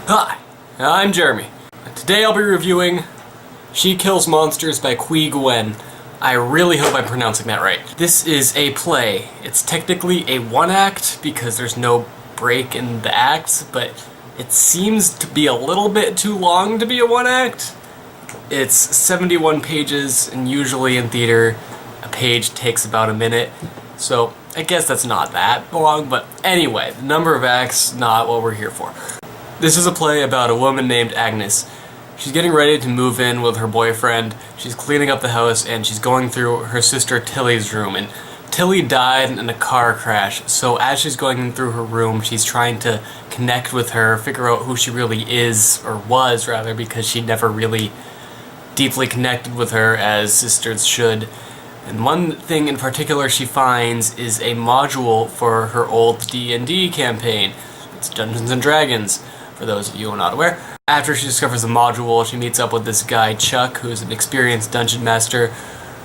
Hi, I'm Jeremy. Today I'll be reviewing She Kills Monsters by Qui Nguyen. I really hope I'm pronouncing that right. This is a play. It's technically a one-act because there's no break in the acts, but it seems to be a little bit too long to be a one-act. It's 71 pages, and usually in theater, a page takes about a minute, so I guess that's not that long, but anyway, the number of acts, not what we're here for. This is a play about a woman named Agnes. She's getting ready to move in with her boyfriend, she's cleaning up the house, and she's going through her sister Tilly's room, and Tilly died in a car crash, so as she's going through her room, she's trying to connect with her, figure out who she really is, or was rather, because she never really deeply connected with her as sisters should. And one thing in particular she finds is a module for her old D&D campaign. It's Dungeons & Dragons, for those of you who are not aware. After she discovers the module, she meets up with this guy, Chuck, who's an experienced dungeon master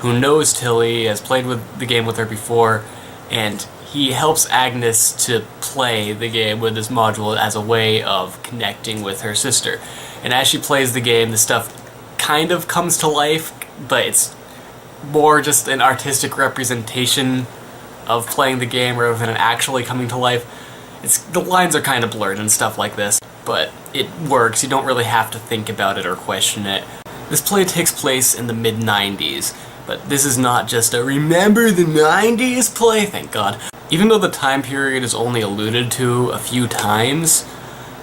who knows Tilly, has played with the game with her before, and he helps Agnes to play the game with this module as a way of connecting with her sister. And as she plays the game, the stuff kind of comes to life, but it's more just an artistic representation of playing the game rather than actually coming to life. The lines are kind of blurred and stuff like this, but it works. You don't really have to think about it or question it. This play takes place in the mid-90s, but this is not just a remember the 90s play, thank God. Even though the time period is only alluded to a few times,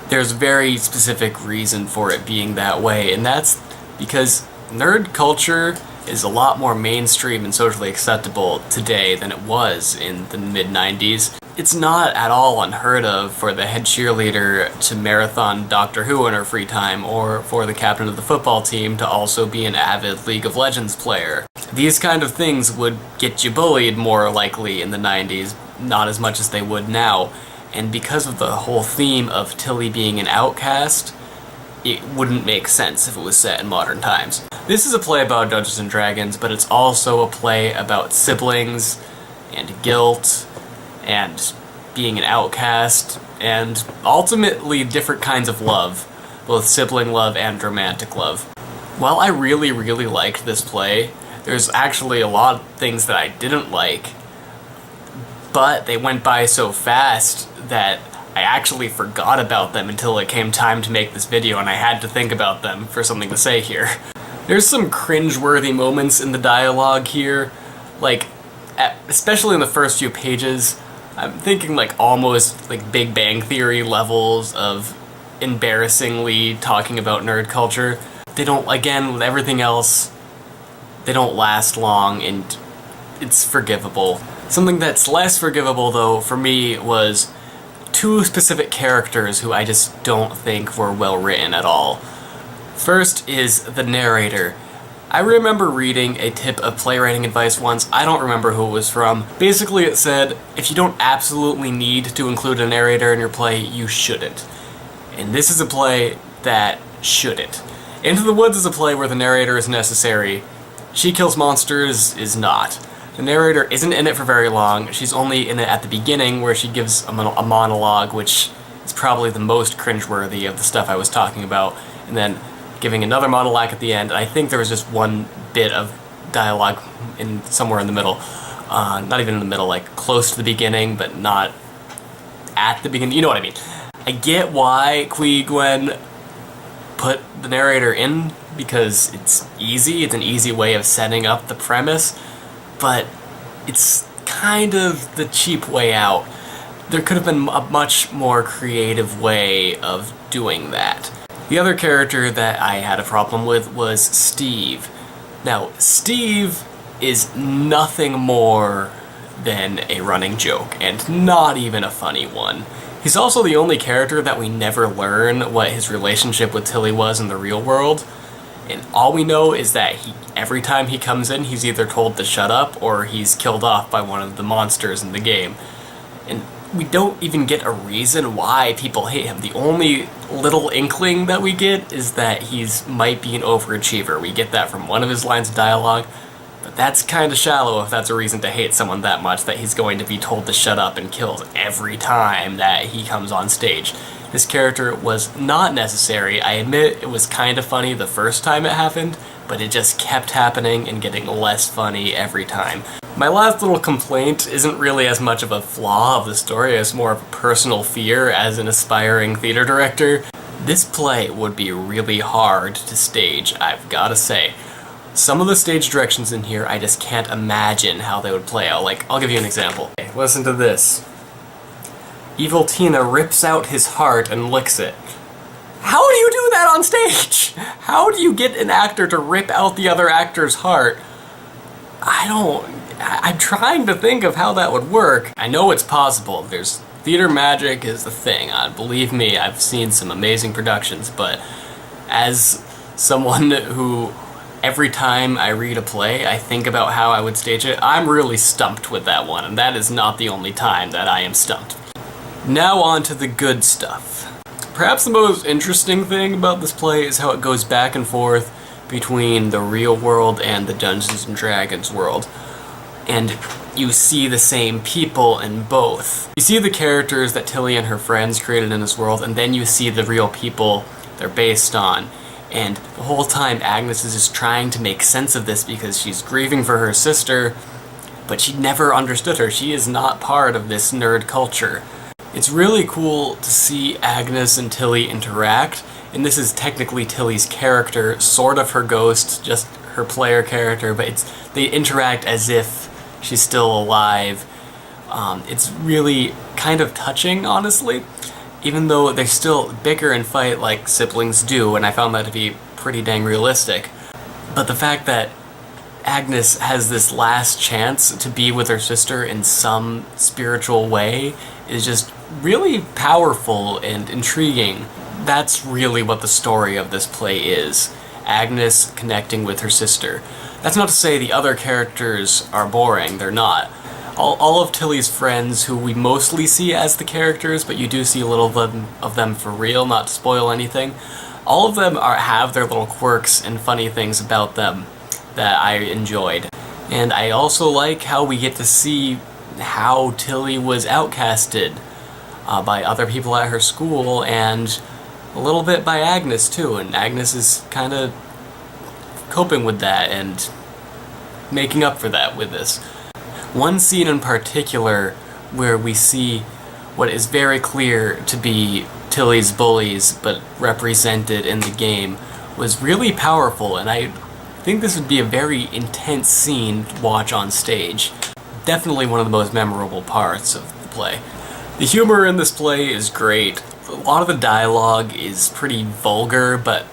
there's a very specific reason for it being that way, and that's because nerd culture is a lot more mainstream and socially acceptable today than it was in the mid-90s. It's not at all unheard of for the head cheerleader to marathon Doctor Who in her free time, or for the captain of the football team to also be an avid League of Legends player. These kind of things would get you bullied more likely in the 90s, not as much as they would now, and because of the whole theme of Tilly being an outcast, it wouldn't make sense if it was set in modern times. This is a play about Dungeons & Dragons, but it's also a play about siblings, and guilt, and being an outcast, and ultimately different kinds of love, both sibling love and romantic love. While I really liked this play, there's actually a lot of things that I didn't like, but they went by so fast that I actually forgot about them until it came time to make this video, and I had to think about them for something to say here. There's some cringe-worthy moments in the dialogue here, like, especially in the first few pages. I'm thinking like almost like Big Bang Theory levels of embarrassingly talking about nerd culture. They don't, again, with everything else, they don't last long, and it's forgivable. Something that's less forgivable, though, for me, was two specific characters who I just don't think were well written at all. First is the narrator. I remember reading a tip of playwriting advice once, I don't remember who it was from. Basically it said, if you don't absolutely need to include a narrator in your play, you shouldn't. And this is a play that shouldn't. Into the Woods is a play where the narrator is necessary. She Kills Monsters is not. The narrator isn't in it for very long, she's only in it at the beginning where she gives a monologue, which is probably the most cringeworthy of the stuff I was talking about, and then giving another monologue at the end, and I think there was just one bit of dialogue somewhere in the middle. Not even in the middle, like close to the beginning, but not at the beginning. You know what I mean. I get why Qui Nguyen put the narrator in, because it's easy, it's an easy way of setting up the premise, but it's kind of the cheap way out. There could have been a much more creative way of doing that. The other character that I had a problem with was Steve. Now, Steve is nothing more than a running joke, and not even a funny one. He's also the only character that we never learn what his relationship with Tilly was in the real world, and all we know is that every time he comes in, he's either told to shut up, or he's killed off by one of the monsters in the game. And we don't even get a reason why people hate him. The only little inkling that we get is that he's might be an overachiever. We get that from one of his lines of dialogue, but that's kind of shallow if that's a reason to hate someone that much, that he's going to be told to shut up and killed every time that he comes on stage. This character was not necessary. I admit it was kind of funny the first time it happened, but it just kept happening and getting less funny every time. My last little complaint isn't really as much of a flaw of the story as more of a personal fear as an aspiring theater director. This play would be really hard to stage, I've gotta say. Some of the stage directions in here, I just can't imagine how they would play out. Like, I'll give you an example. Okay, listen to this. Evil Tina rips out his heart and licks it. How do you do that on stage? How do you get an actor to rip out the other actor's heart? I'm trying to think of how that would work. I know it's possible. Theater magic is the thing. Believe me, I've seen some amazing productions, but as someone who every time I read a play, I think about how I would stage it, I'm really stumped with that one, and that is not the only time that I am stumped. Now on to the good stuff. Perhaps the most interesting thing about this play is how it goes back and forth between the real world and the Dungeons & Dragons world. And you see the same people in both. You see the characters that Tilly and her friends created in this world, and then you see the real people they're based on. And the whole time Agnes is just trying to make sense of this because she's grieving for her sister, but she never understood her. She is not part of this nerd culture. It's really cool to see Agnes and Tilly interact, and this is technically Tilly's character, sort of her ghost, just her player character, but they interact as if she's still alive. It's really kind of touching, honestly, even though they still bicker and fight like siblings do, and I found that to be pretty dang realistic. But the fact that Agnes has this last chance to be with her sister in some spiritual way is just really powerful and intriguing. That's really what the story of this play is. Agnes connecting with her sister. That's not to say the other characters are boring, they're not. All of Tilly's friends, who we mostly see as the characters, but you do see a little of them for real, not to spoil anything, all of them have their little quirks and funny things about them that I enjoyed. And I also like how we get to see how Tilly was outcasted by other people at her school, and a little bit by Agnes too, and Agnes is kind of coping with that and making up for that with this. One scene in particular where we see what is very clear to be Tilly's bullies but represented in the game was really powerful, and I think this would be a very intense scene to watch on stage. Definitely one of the most memorable parts of the play. The humor in this play is great. A lot of the dialogue is pretty vulgar, but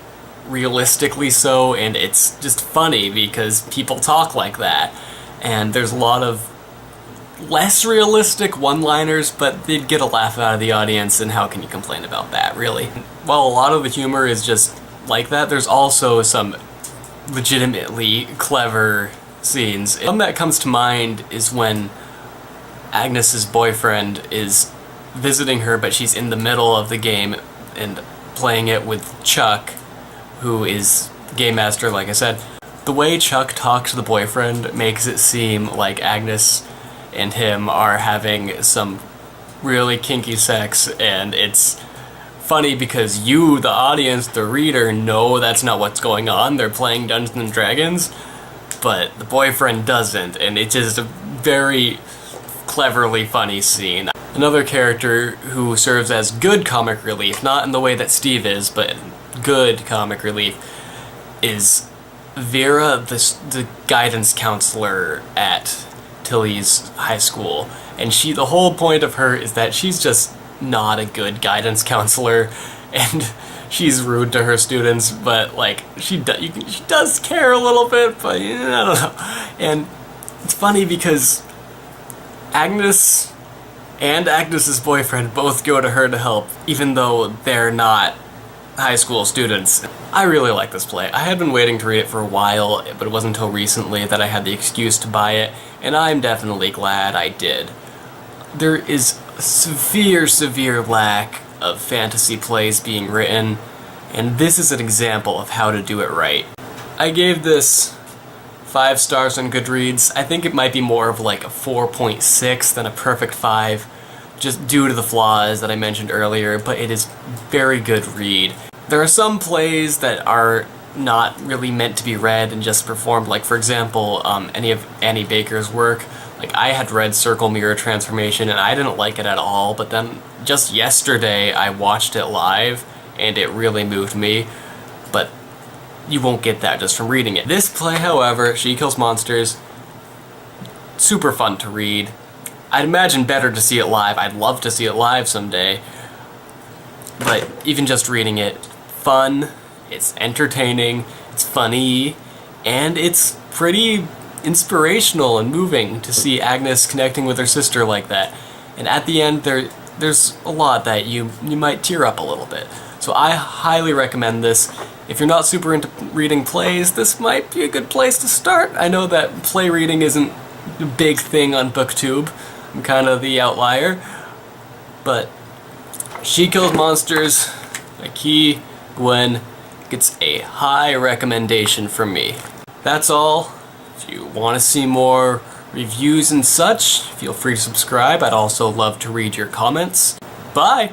realistically so, and it's just funny because people talk like that. And there's a lot of less realistic one-liners, but they'd get a laugh out of the audience, and how can you complain about that, really? While a lot of the humor is just like that, there's also some legitimately clever scenes. One that comes to mind is when Agnes's boyfriend is visiting her, but she's in the middle of the game and playing it with Chuck, who is the game master, like I said. The way Chuck talks to the boyfriend makes it seem like Agnes and him are having some really kinky sex, and it's funny because you, the audience, the reader, know that's not what's going on. They're playing Dungeons & Dragons, but the boyfriend doesn't, and it's just a very cleverly funny scene. Another character who serves as good comic relief, not in the way that Steve is, but good comic relief, is Vera, the guidance counselor at Tilly's high school. And the whole point of her is that she's just not a good guidance counselor, and she's rude to her students, but like she does care a little bit, but I don't know. And it's funny because Agnes and Agnes's boyfriend both go to her to help, even though they're not high school students. I really like this play. I had been waiting to read it for a while, but it wasn't until recently that I had the excuse to buy it, and I'm definitely glad I did. There is a severe lack of fantasy plays being written, and this is an example of how to do it right. I gave this 5 stars on Goodreads. I think it might be more of like a 4.6 than a perfect 5, just due to the flaws that I mentioned earlier, but it is very good read. There are some plays that are not really meant to be read and just performed, like for example, any of Annie Baker's work. Like I had read Circle Mirror Transformation and I didn't like it at all, but then just yesterday I watched it live and it really moved me, but you won't get that just from reading it. This play, however, She Kills Monsters, super fun to read. I'd imagine better to see it live. I'd love to see it live someday, but even just reading it, fun, it's entertaining, it's funny, and it's pretty inspirational and moving to see Agnes connecting with her sister like that. And at the end, there's a lot that you might tear up a little bit. So I highly recommend this. If you're not super into reading plays, this might be a good place to start. I know that play reading isn't a big thing on BookTube. I'm kind of the outlier. But She Kills Monsters by Qui Nguyen gets a high recommendation from me. That's all. If you want to see more reviews and such, feel free to subscribe. I'd also love to read your comments. Bye!